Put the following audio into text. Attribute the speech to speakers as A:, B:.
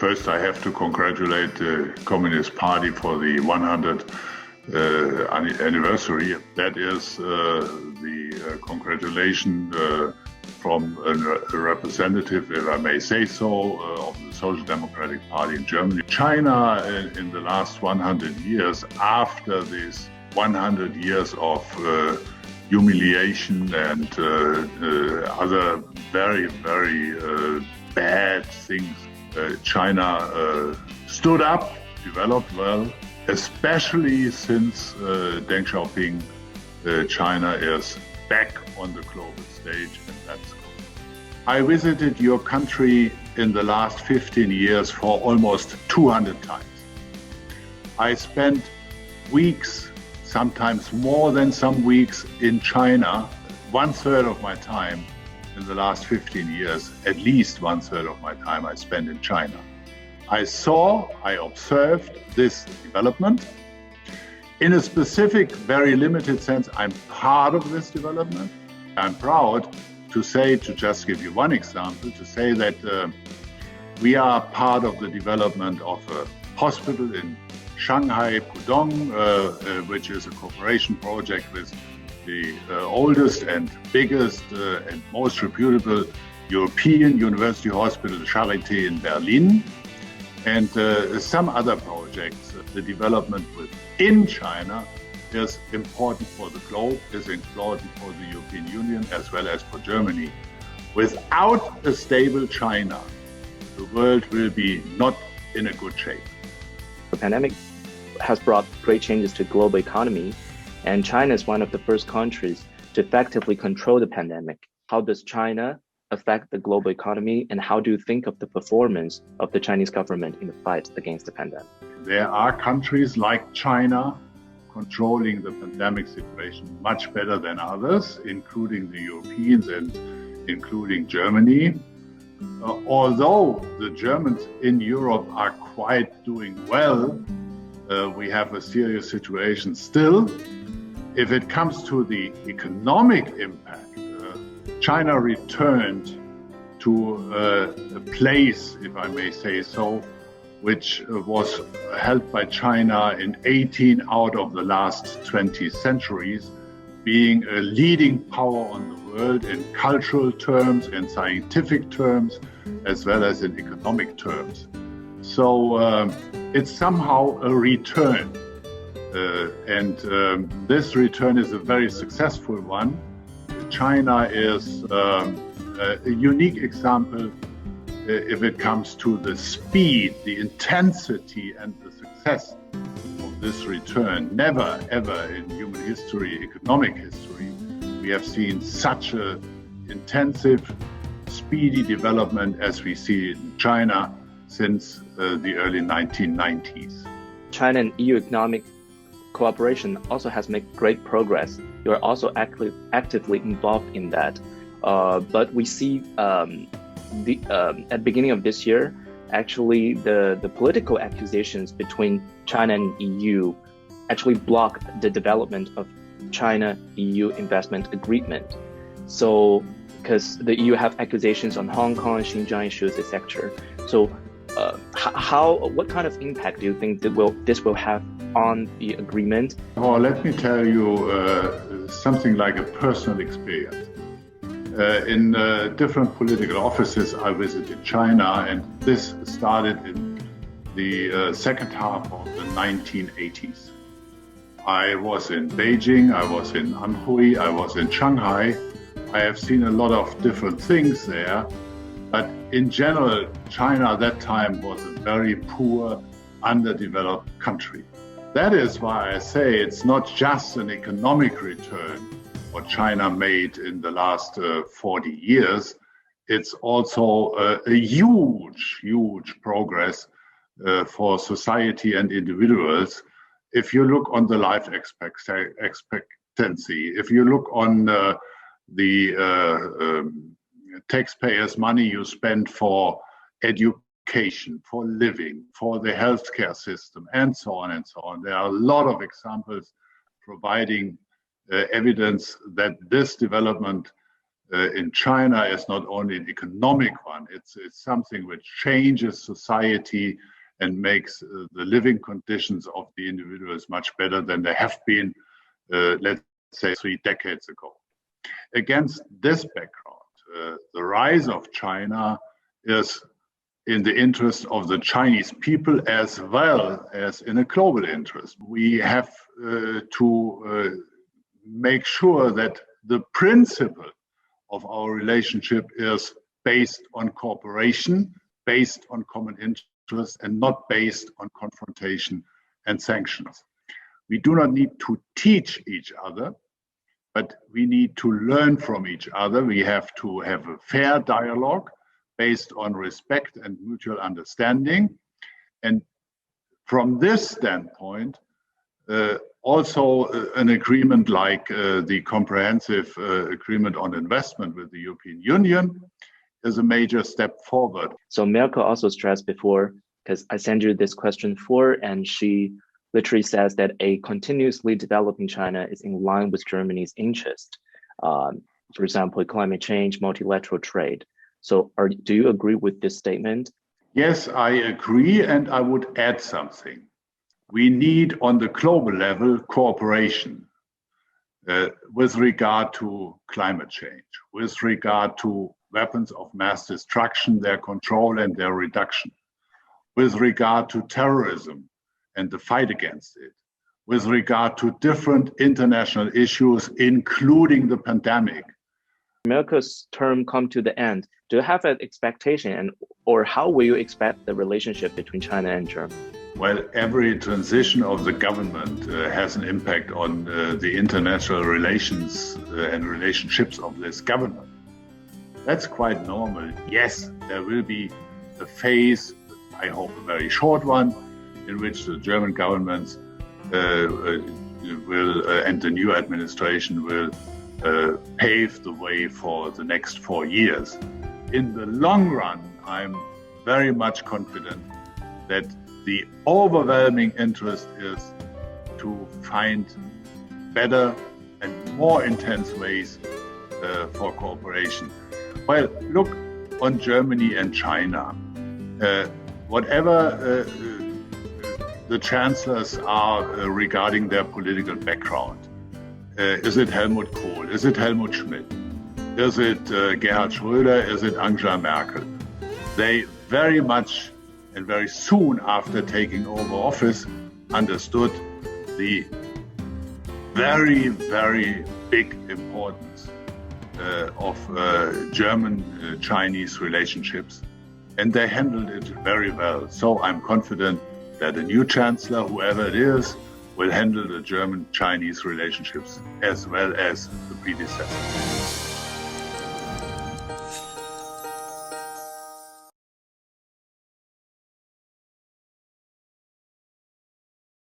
A: First, I have to congratulate the Communist Party for the 100th anniversary. That is the congratulation from a representative, if I may say so, of the Social Democratic Party in Germany. China, in the last 100 years, after this 100 years of humiliation and other very, very bad things, China stood up, developed well, especially since Deng Xiaoping, China is back on the global stage, and that's good. I visited your country in the last 15 years for almost 200 times. I spent weeks, sometimes more than some weeks, in China. 1/3 of my time in the last 15 years, at least 1/3 of my time I spent in China. I observed this development. In a specific, very limited sense, I'm part of this development. I'm proud to say, to just give you one example, to say that we are part of the development of a hospital in Shanghai, Pudong, which is a cooperation project with the oldest and biggest and most reputable European university hospital, Charité in Berlin, and some other projects. The development within China is important for the globe, is important for the European Union as well as for Germany. Without a stable China, the world will be not in a good shape.
B: The pandemic has brought great changes to the global economy, and China is one of the first countries to effectively control the pandemic. How does China affect the global economy, and how do you think of the performance of the Chinese government in the fight against the pandemic?
A: There are countries like China controlling the pandemic situation much better than others, including the Europeans and including Germany. Although the Germans in Europe are quite doing well, we have a serious situation still. If it comes to the economic impact, China returned to a place, if I may say so, which was held by China in 18 out of the last 20 centuries, being a leading power on the world in cultural terms, in scientific terms, as well as in economic terms. So it's somehow a return. And this return is a very successful one. China is a unique example if it comes to the speed, the intensity, and the success of this return. Never, ever in human history, economic history, we have seen such an intensive, speedy development as we see in China since the early 1990s.
B: China and EU economic cooperation also has made great progress. You are also actively involved in that. But we see at the beginning of this year, actually the political accusations between China and EU actually blocked the development of China-EU investment agreement. So, because the EU have accusations on Hong Kong, Xinjiang issues, etc. So, what kind of impact do you think this will have on the agreement?
A: Oh, let me tell you something like a personal experience. In different political offices, I visited China, and this started in the second half of the 1980s. I was in Beijing, I was in Anhui, I was in Shanghai. I have seen a lot of different things there, but in general, China at that time was a very poor, underdeveloped country. That is why I say it's not just an economic return what China made in the last 40 years. It's also a huge, huge progress for society and individuals. If you look on the life expectancy, if you look on the taxpayers' money you spend for education, for living, for the healthcare system, and so on and so on. There are a lot of examples providing evidence that this development in China is not only an economic one, it's something which changes society and makes the living conditions of the individuals much better than they have been, let's say, 3 decades ago. Against this background, the rise of China is in the interest of the Chinese people as well as in a global interest. We have to make sure that the principle of our relationship is based on cooperation, based on common interests, and not based on confrontation and sanctions. We do not need to teach each other, but we need to learn from each other. We have to have a fair dialogue based on respect and mutual understanding. And from this standpoint, also an agreement like the comprehensive agreement on investment with the European Union is a major step forward.
B: So Merkel also stressed before, because I sent you this question before, and she literally says that a continuously developing China is in line with Germany's interest. For example, climate change, multilateral trade. So do you agree with this statement?
A: Yes, I agree, and I would add something. We need, on the global level, cooperation with regard to climate change, with regard to weapons of mass destruction, their control and their reduction, with regard to terrorism and the fight against it, with regard to different international issues, including the pandemic.
B: Merkel's term come to the end. Do you have an expectation, or how will you expect the relationship between China and Germany?
A: Well, every transition of the government has an impact on the international relations and relationships of this government. That's quite normal. Yes, there will be a phase, I hope a very short one, in which the German government will and the new administration will pave the way for the next 4 years. In the long run, I'm very much confident that the overwhelming interest is to find better and more intense ways for cooperation. Well, look on Germany and China. Whatever the chancellors are regarding their political background, is it Helmut Kohl? Is it Helmut Schmidt? Is it Gerhard Schröder? Is it Angela Merkel? They very much and very soon after taking over office understood the very, very big importance of German-Chinese relationships, and they handled it very well. So I'm confident that the new chancellor, whoever it is, will handle the German-Chinese relationships as well as the predecessor.